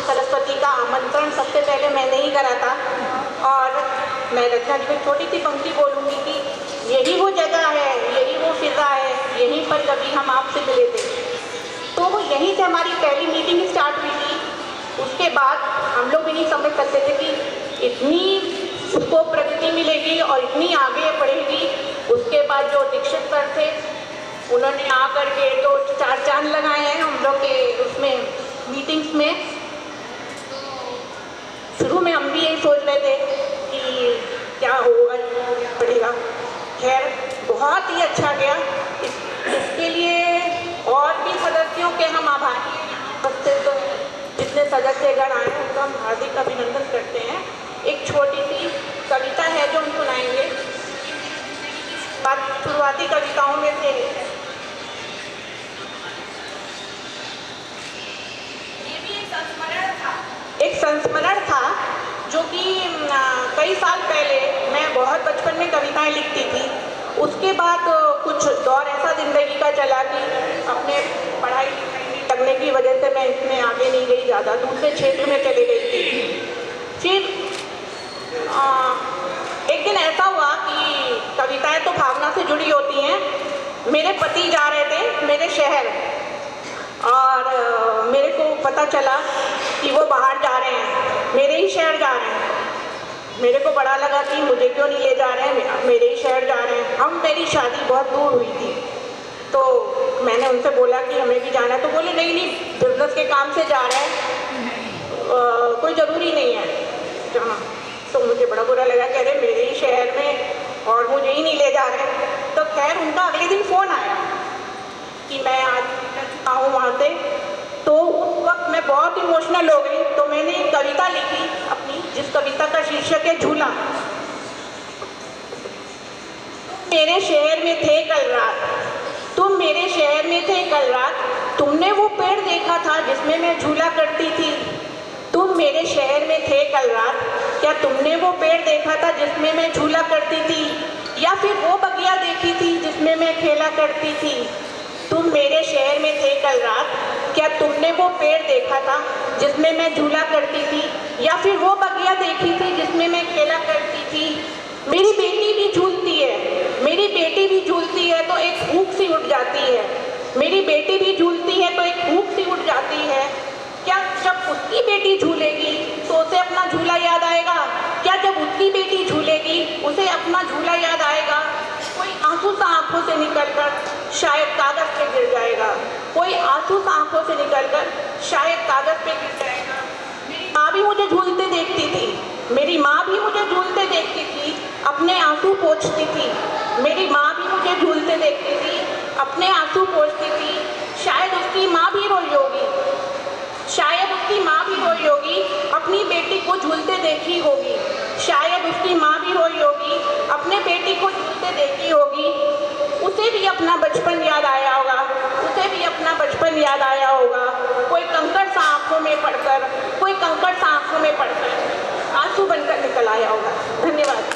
सरस्वती का आमंत्रण सबसे पहले मैंने ही करा था। और मैं रचना जी में छोटी सी पंक्ति बोलूँगी कि यही वो जगह है, यही वो फिज़ा है, यहीं पर कभी हम आपसे मिले थे। तो वो यहीं से हमारी पहली मीटिंग स्टार्ट हुई थी। उसके बाद हम लोग भी नहीं समझ सकते थे कि इतनी उसको प्रगति मिलेगी और इतनी आगे बढ़ेगी। उसके बाद जो दीक्षित सर थे, उन्होंने आकर के तो 4 चांद लगाए हैं हम लोग के उसमें मीटिंग्स में। शुरू में हम भी यही सोच रहे थे कि क्या होगा, क्या पड़ेगा। खैर बहुत ही अच्छा गया। इसके लिए और भी सदस्यों के हम आभारी हैं। उपस्थित जितने सदस्यगण आए हैं उनका हम हार्दिक अभिनंदन करते हैं। एक छोटी सी कविता है जो हम सुनाएंगे। शुरुआती कविताओं में से ये भी एक संस्मरण था जो कि कई साल पहले मैं बहुत बचपन में कविताएं लिखती थी। उसके बाद कुछ दौर ऐसा ज़िंदगी का चला कि अपने पढ़ाई लगने की वजह से मैं इसमें आगे नहीं गई, ज़्यादा दूसरे क्षेत्र में चली गई थी। फिर एक दिन ऐसा हुआ कि कविताएं तो भावना से जुड़ी होती हैं। मेरे पति जा रहे थे मेरे शहर और मेरे को पता चला कि वो बाहर जा रहे हैं, मेरे ही शहर जा रहे हैं। मेरे को बड़ा लगा कि मुझे क्यों नहीं ले जा रहे हैं, मेरे ही शहर जा रहे हैं। मेरी शादी बहुत दूर हुई थी तो मैंने उनसे बोला कि हमें भी जाना है। तो बोले नहीं बिजनेस के काम से जा रहे हैं, कोई ज़रूरी नहीं है जाना। तो मुझे बड़ा बुरा लगा कि अरे मेरे ही शहर में और मुझे ही नहीं ले जा रहे। तो खैर उनका अगले दिन फ़ोन आया कि मैं आज आऊँ वहाँ से। तो उस वक्त मैं बहुत इमोशनल हो गई। तो मैंने एक कविता लिखी अपनी, जिस कविता का शीर्षक है झूला। मेरे शहर में थे कल रात, तुम मेरे शहर में थे कल रात, तुमने वो पेड़ देखा था जिसमें मैं झूला करती थी। तुम मेरे शहर में थे कल रात, क्या तुमने वो पेड़ देखा था जिसमें मैं झूला करती थी, या फिर वो बगिया देखी थी जिसमें मैं खेला करती थी। तुम मेरे शहर में थे कल रात, क्या तुमने वो पेड़ देखा था जिसमें मैं झूला करती थी, या फिर वो बगिया देखी थी जिसमें मैं खेला करती थी। मेरी बेटी भी झूलती है, मेरी बेटी भी झूलती है तो एक फूंक सी उठ जाती है। मेरी बेटी भी झूलती है तो एक फूंक सी उठ जाती है। क्या जब उसकी बेटी झूलेगी तो उसे अपना झूला याद आएगा? क्या जब उसकी बेटी झूलेगी उसे अपना झूला याद आएगा? कोई आंसू सा आंखों से निकलकर शायद कागज पे गिर जाएगा। कोई आंसू सा आंखों से निकलकर शायद कागज पे गिर जाएगा। मेरी माँ भी मुझे झूलते देखती थी, मेरी माँ भी मुझे झूलते देखती थी, अपने आंसू पोंछती थी। मेरी माँ भी मुझे झूलते देखती थी, अपने आंसू पोंछती थी। शायद उसकी माँ भी रोई होगी, शायद उसकी माँ भी रोई होगी, अपनी बेटी को झूलते देखी होगी। शायद उसकी माँ भी रोई होगी, अपने बेटी को झूलते देखी होगी। उसे भी अपना बचपन याद आया होगा, उसे भी अपना बचपन याद आया होगा। कोई कंकड़ सा आंखों में पड़कर, कोई कंकड़ सा आंखों में पड़कर आंसू बनकर निकल आया होगा। धन्यवाद।